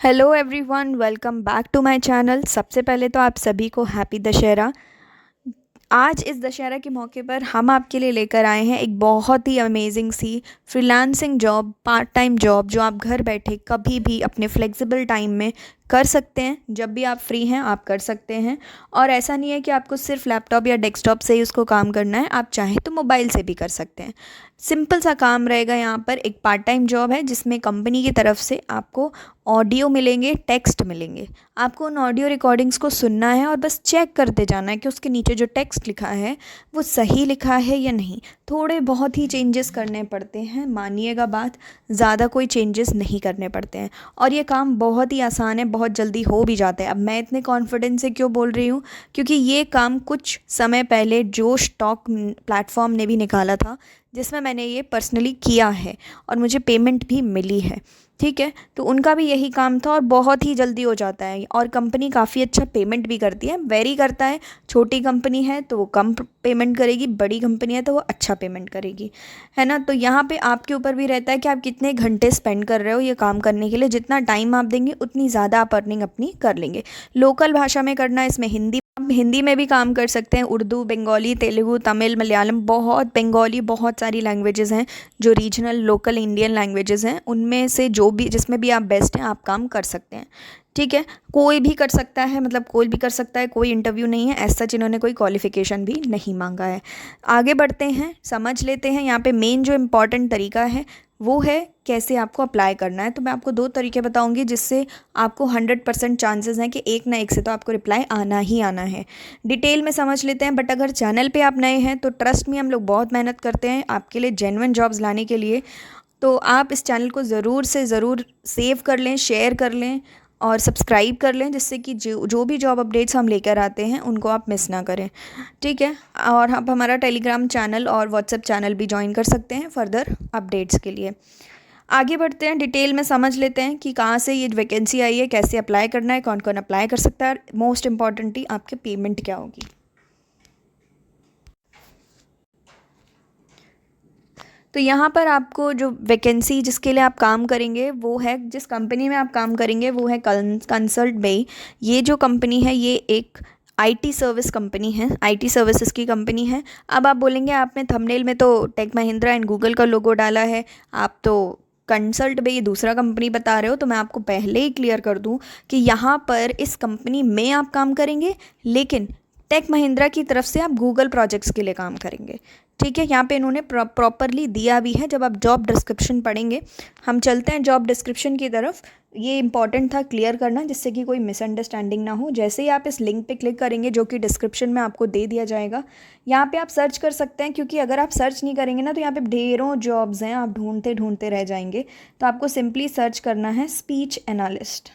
Hello everyone, welcome back to my channel. सबसे पहले तो आप सभी को हैप्पी दशहरा। आज इस दशहरा के मौके पर हम आपके लिए लेकर आए हैं एक बहुत ही अमेजिंग सी freelancing job, part time job जो आप घर बैठे कभी भी अपने फ्लेक्सिबल टाइम में कर सकते हैं। जब भी आप फ्री हैं आप कर सकते हैं। और ऐसा नहीं है कि आपको सिर्फ लैपटॉप या डेस्कटॉप से ही उसको काम करना है, आप चाहें तो मोबाइल से भी कर सकते हैं। सिंपल सा काम रहेगा। यहाँ पर एक पार्ट टाइम जॉब है जिसमें कंपनी की तरफ से आपको ऑडियो मिलेंगे, टेक्स्ट मिलेंगे। आपको उन ऑडियो रिकॉर्डिंग्स को सुनना है और बस चेक करते जाना है कि उसके नीचे जो टेक्स्ट लिखा है वो सही लिखा है या नहीं। थोड़े बहुत ही चेंजेस करने पड़ते हैं, मानिएगा बात, ज़्यादा कोई चेंजेस नहीं करने पड़ते हैं। और ये काम बहुत ही आसान है, बहुत जल्दी हो भी जाता है। अब मैं इतने कॉन्फिडेंस से क्यों बोल रही हूँ, क्योंकि ये काम कुछ समय पहले जो स्टॉक प्लेटफॉर्म ने भी निकाला था, जिसमें मैंने ये पर्सनली किया है और मुझे पेमेंट भी मिली है। ठीक है, तो उनका भी यही काम था और बहुत ही जल्दी हो जाता है और कंपनी काफ़ी अच्छा पेमेंट भी करती है। वेरी करता है, छोटी कंपनी है तो वो कम पेमेंट करेगी, बड़ी कंपनी है तो वो अच्छा पेमेंट करेगी, है ना। तो यहाँ पे आपके ऊपर भी रहता है कि आप कितने घंटे स्पेंड कर रहे हो ये काम करने के लिए। जितना टाइम आप देंगे उतनी ज़्यादा आप अर्निंग अपनी कर लेंगे। लोकल भाषा में करना है, इसमें हिंदी, आप हिंदी में भी काम कर सकते हैं। उर्दू, बंगाली, तेलुगु, तमिल, मलयालम, बहुत बंगाली, बहुत सारी लैंग्वेजेस हैं जो रीजनल लोकल इंडियन लैंग्वेजेस हैं। उनमें से जो भी, जिसमें भी आप बेस्ट हैं आप काम कर सकते हैं। ठीक है, कोई भी कर सकता है, मतलब कोई भी कर सकता है, कोई इंटरव्यू नहीं है ऐसा, जिन्होंने कोई क्वालिफ़िकेशन भी नहीं मांगा है। आगे बढ़ते हैं, समझ लेते हैं। यहाँ पे मेन जो इम्पॉर्टेंट तरीका है वो है कैसे आपको अप्लाई करना है। तो मैं आपको दो तरीके बताऊंगी जिससे आपको 100% चांसेस हैं कि एक ना एक से तो आपको रिप्लाई आना ही आना है। डिटेल में समझ लेते हैं। बट अगर चैनल पे आप नए हैं तो ट्रस्ट में, हम लोग बहुत मेहनत करते हैं आपके लिए जेन्युइन जॉब्स लाने के लिए। तो आप इस चैनल को ज़रूर से ज़रूर सेव कर लें, शेयर कर लें और सब्सक्राइब कर लें, जिससे कि जो जो भी जॉब अपडेट्स हम लेकर आते हैं उनको आप मिस ना करें। ठीक है, और आप हमारा टेलीग्राम चैनल और व्हाट्सएप चैनल भी ज्वाइन कर सकते हैं फर्दर अपडेट्स के लिए। आगे बढ़ते हैं, डिटेल में समझ लेते हैं कि कहाँ से ये वैकेंसी आई है, कैसे अप्लाई करना है, कौन कौन अप्लाई कर सकता है, मोस्ट इम्पॉर्टेंटली आपके पेमेंट क्या होगी। तो यहाँ पर आपको जो वैकेंसी जिसके लिए आप काम करेंगे वो है, जिस कंपनी में आप काम करेंगे वो है कंसल्ट बे। ये जो कंपनी है ये एक आईटी सर्विस कंपनी है, आईटी सर्विसेज की कंपनी है। अब आप बोलेंगे आपने थंबनेल में तो टेक महिंद्रा एंड गूगल का लोगो डाला है, आप तो कंसल्ट बे ये दूसरा कंपनी बता रहे हो। तो मैं आपको पहले ही क्लियर कर दूं कि यहाँ पर इस कंपनी में आप काम करेंगे, लेकिन टेक महिंद्रा की तरफ से आप गूगल प्रोजेक्ट्स के लिए काम करेंगे। ठीक है, यहाँ पे इन्होंने प्रॉपरली दिया भी है। जब आप जॉब डिस्क्रिप्शन पढ़ेंगे, हम चलते हैं जॉब डिस्क्रिप्शन की तरफ। ये इंपॉर्टेंट था क्लियर करना, जिससे कि कोई मिसअंडरस्टैंडिंग ना हो। जैसे ही आप इस लिंक पे क्लिक करेंगे जो कि डिस्क्रिप्शन में आपको दे दिया जाएगा, यहाँ पे आप सर्च कर सकते हैं। क्योंकि अगर आप सर्च नहीं करेंगे ना तो यहाँ पे ढेरों जॉब्स हैं, आप ढूंढते ढूंढते रह जाएंगे। तो आपको सिंपली सर्च करना है स्पीच एनालिस्ट।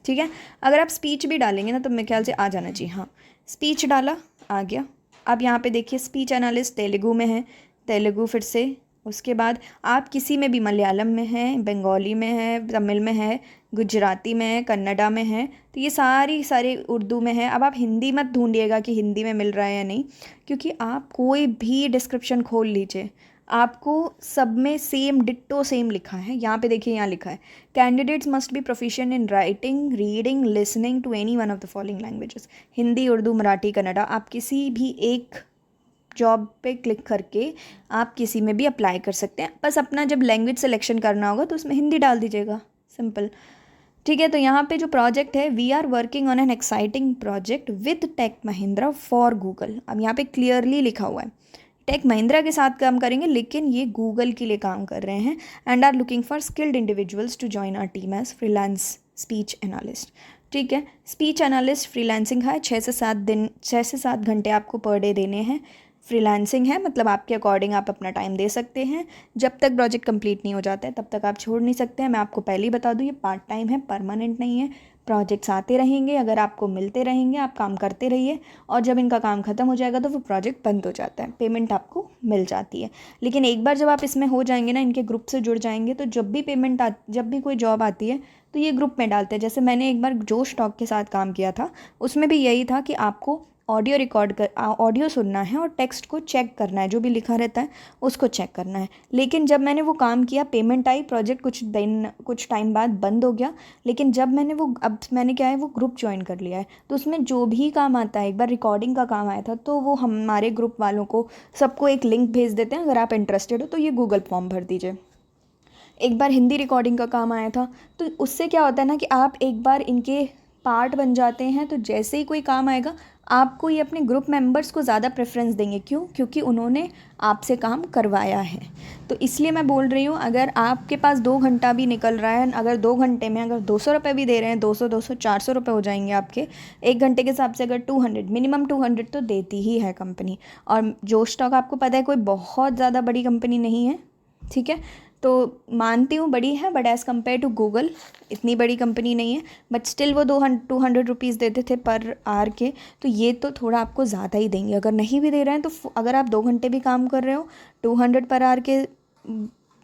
ठीक है, अगर आप स्पीच भी डालेंगे ना तो मेरे ख्याल से आ जाना चाहिए। हाँ, स्पीच डाला, आ गया। अब यहाँ पे देखिए स्पीच एनालिस्ट तेलुगु में है, तेलुगु फिर से। उसके बाद आप किसी में भी, मलयालम में है, बंगाली में है, तमिल में है, गुजराती में है, कन्नडा में है, तो ये सारी सारी उर्दू में है। अब आप हिंदी मत ढूंढिएगा कि हिंदी में मिल रहा है या नहीं, क्योंकि आप कोई भी डिस्क्रिप्शन खोल लीजिए, आपको सब में सेम डिट्टो सेम लिखा है। यहाँ पे देखिए, यहाँ लिखा है candidates must be proficient in writing, reading, listening to any one of the following languages. Hindi, Urdu, Marathi, Kannada. आप किसी भी एक जॉब पे क्लिक करके आप किसी में भी अप्लाई कर सकते हैं। बस अपना जब लैंग्वेज सिलेक्शन करना होगा तो उसमें हिंदी डाल दीजिएगा, सिंपल। ठीक है, तो यहाँ पे जो प्रोजेक्ट है, we are working on an exciting project with Tech Mahindra for Google. अब यहाँ पे क्लियरली लिखा हुआ है टेक महिंद्रा के साथ काम करेंगे, लेकिन ये गूगल के लिए काम कर रहे हैं। And are looking for skilled individuals to join our team as freelance speech analyst. ठीक है, स्पीच एनालिस्ट फ्रीलांसिंग है, 6 से 7 दिन, 6 से 7 घंटे आपको पर डे देने हैं। फ्रीलांसिंग है, मतलब आपके अकॉर्डिंग आप अपना टाइम दे सकते हैं। जब तक प्रोजेक्ट कंप्लीट नहीं हो जाता है तब तक आप छोड़ नहीं सकते हैं। मैं आपको पहले ही बता दूँ, ये पार्ट टाइम है, परमानेंट नहीं है। प्रोजेक्ट्स आते रहेंगे, अगर आपको मिलते रहेंगे, आप काम करते रहिए, और जब इनका काम ख़त्म हो जाएगा तो वो प्रोजेक्ट बंद हो जाता है, पेमेंट आपको मिल जाती है। लेकिन एक बार जब आप इसमें हो जाएंगे ना, इनके ग्रुप से जुड़ जाएंगे, तो जब भी कोई जॉब आती है तो ये ग्रुप में डालते हैं। जैसे मैंने एक बार जो स्टॉक के साथ काम किया था उसमें भी यही था कि आपको ऑडियो रिकॉर्ड कर ऑडियो सुनना है और टेक्स्ट को चेक करना है, जो भी लिखा रहता है उसको चेक करना है। लेकिन जब मैंने वो काम किया, पेमेंट आई, प्रोजेक्ट कुछ टाइम बाद बंद हो गया। लेकिन जब मैंने क्या है वो ग्रुप ज्वाइन कर लिया है, तो उसमें जो भी काम आता है, एक बार रिकॉर्डिंग का काम आया था तो वो हमारे ग्रुप वालों को सबको एक लिंक भेज देते हैं। अगर आप इंटरेस्टेड हो तो ये गूगल फॉर्म भर दीजिए। एक बार हिंदी रिकॉर्डिंग का काम आया था, तो उससे क्या होता है ना कि आप एक बार इनके पार्ट बन जाते हैं, तो जैसे ही कोई काम आएगा आपको ये अपने ग्रुप मेंबर्स को ज़्यादा प्रेफरेंस देंगे। क्यों? क्योंकि उन्होंने आपसे काम करवाया है। तो इसलिए मैं बोल रही हूँ, अगर आपके पास 2 घंटा भी निकल रहा है, अगर 2 घंटे में अगर 200 रुपये भी दे रहे हैं, 200 400 रुपये हो जाएंगे आपके 1 घंटे के हिसाब से। अगर 200 मिनिमम 200 तो देती ही है कंपनी। और जोश स्टॉक आपको पता है कोई बहुत ज़्यादा बड़ी कंपनी नहीं है, ठीक है। तो मानती हूँ बड़ी है, but as compared to Google इतनी बड़ी कंपनी नहीं है। बट स्टिल वो 200 रुपीज़ देते थे पर आवर के, तो ये तो थोड़ा आपको ज़्यादा ही देंगे। अगर नहीं भी दे रहे हैं तो अगर आप 2 घंटे भी काम कर रहे हो 200 पर आवर के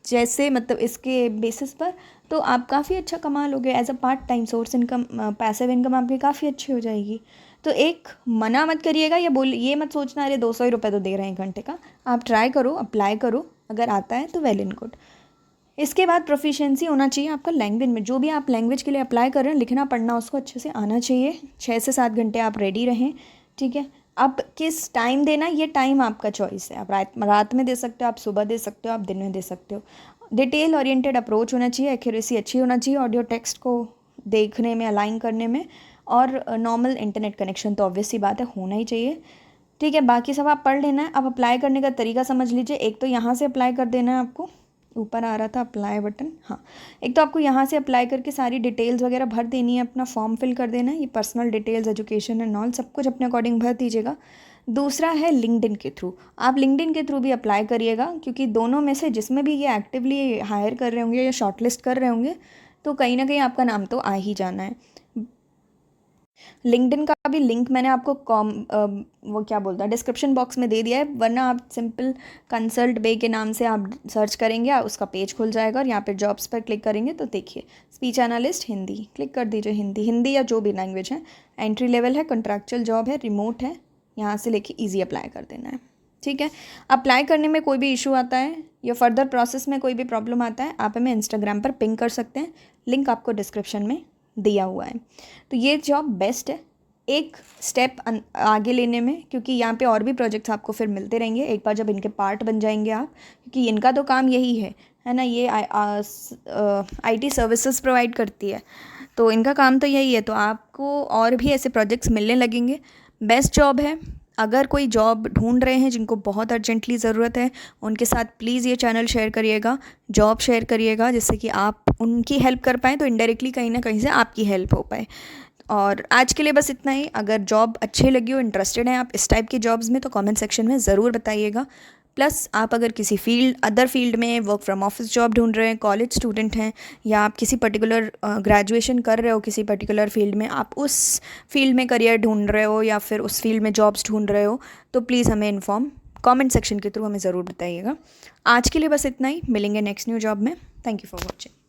जैसे, मतलब इसके बेसिस पर, तो आप काफ़ी अच्छा कमा लोगे। As a part time source income, passive income आपकी काफ़ी अच्छी हो जाएगी। तो एक मना मत करिएगा, ये मत सोचना अरे 200 ही रुपये तो दे रहे हैं 1 घंटे का। आप ट्राई करो, अप्लाई करो, अगर आता है तो वेल एंड गुड। इसके बाद प्रोफिशिएंसी होना चाहिए आपका लैंग्वेज में। जो भी आप लैंग्वेज के लिए अप्लाई कर रहे हैं, लिखना पढ़ना उसको अच्छे से आना चाहिए। 6 से 7 घंटे आप रेडी रहें, ठीक है। अब किस टाइम देना, ये टाइम आपका चॉइस है। आप रात में दे सकते हो, आप सुबह दे सकते हो, आप दिन में दे सकते हो। डिटेल ओरिएंटेड अप्रोच होना चाहिए, एक्यूरेसी अच्छी होना चाहिए ऑडियो टेक्स्ट को देखने में, अलाइन करने में, और नॉर्मल इंटरनेट कनेक्शन तो ऑब्वियस सी बात है होना ही चाहिए, ठीक है। बाकी सब आप पढ़ लेना है। अब अप्लाई करने का तरीका समझ लीजिए। एक तो यहाँ से अप्लाई कर देना है आपको, ऊपर आ रहा था अप्लाई बटन, हाँ। एक तो आपको यहाँ से अप्लाई करके सारी डिटेल्स वगैरह भर देनी है, अपना फॉर्म फिल कर देना है। ये personal details, education and all सब कुछ अपने अकॉर्डिंग भर दीजिएगा। दूसरा है लिंक्डइन के थ्रू। आप लिंक्डइन के थ्रू भी अप्लाई करिएगा, क्योंकि दोनों में से जिसमें भी ये एक्टिवली हायर कर रहे होंगे या शॉर्टलिस्ट कर रहे होंगे, तो कहीं ना कहीं आपका नाम तो आ ही जाना है। लिंक्डइन का भी लिंक मैंने आपको वो क्या बोलता है, डिस्क्रिप्शन बॉक्स में दे दिया है। वरना आप सिंपल कंसल्ट बे के नाम से आप सर्च करेंगे, उसका पेज खुल जाएगा और यहाँ पे जॉब्स पर क्लिक करेंगे तो देखिए स्पीच एनालिस्ट हिंदी, क्लिक कर दीजिए। हिंदी या जो भी लैंग्वेज है, एंट्री लेवल है, कॉन्ट्रैक्चुअल जॉब है, रिमोट है, यहाँ से लेके ईजी अप्लाई कर देना है, ठीक है। अप्लाई करने में कोई भी इशू आता है या फर्दर प्रोसेस में कोई भी प्रॉब्लम आता है, आप हमें इंस्टाग्राम पर पिंग कर सकते हैं। लिंक आपको डिस्क्रिप्शन में दिया हुआ है। तो ये जॉब बेस्ट है एक स्टेप आगे लेने में, क्योंकि यहाँ पे और भी प्रोजेक्ट्स आपको फिर मिलते रहेंगे एक बार जब इनके पार्ट बन जाएंगे आप, क्योंकि इनका तो काम यही है ना। ये IT सर्विसेज प्रोवाइड करती है, तो इनका काम तो यही है। तो आपको और भी ऐसे प्रोजेक्ट्स मिलने लगेंगे। बेस्ट जॉब है। अगर कोई जॉब ढूंढ रहे हैं जिनको बहुत अर्जेंटली ज़रूरत है, उनके साथ प्लीज़ ये चैनल शेयर करिएगा, जॉब शेयर करिएगा, जिससे कि आप उनकी हेल्प कर पाएँ, तो इनडायरेक्टली कहीं ना कहीं से आपकी हेल्प हो पाए। और आज के लिए बस इतना ही। अगर जॉब अच्छी लगी हो, इंटरेस्टेड हैं आप इस टाइप की जॉब्स में, तो कमेंट सेक्शन में ज़रूर बताइएगा। प्लस आप अगर किसी अदर फील्ड में वर्क फ्रॉम ऑफिस जॉब ढूंढ रहे हैं, कॉलेज स्टूडेंट हैं, या आप किसी पर्टिकुलर ग्रेजुएशन कर रहे हो किसी पर्टिकुलर फील्ड में, आप उस फील्ड में करियर ढूंढ रहे हो या फिर उस फील्ड में जॉब्स ढूंढ रहे हो, तो प्लीज़ हमें इन्फॉर्म कमेंट सेक्शन के थ्रू हमें ज़रूर बताइएगा। आज के लिए बस इतना ही। मिलेंगे नेक्स्ट न्यू जॉब में। Thank you for watching.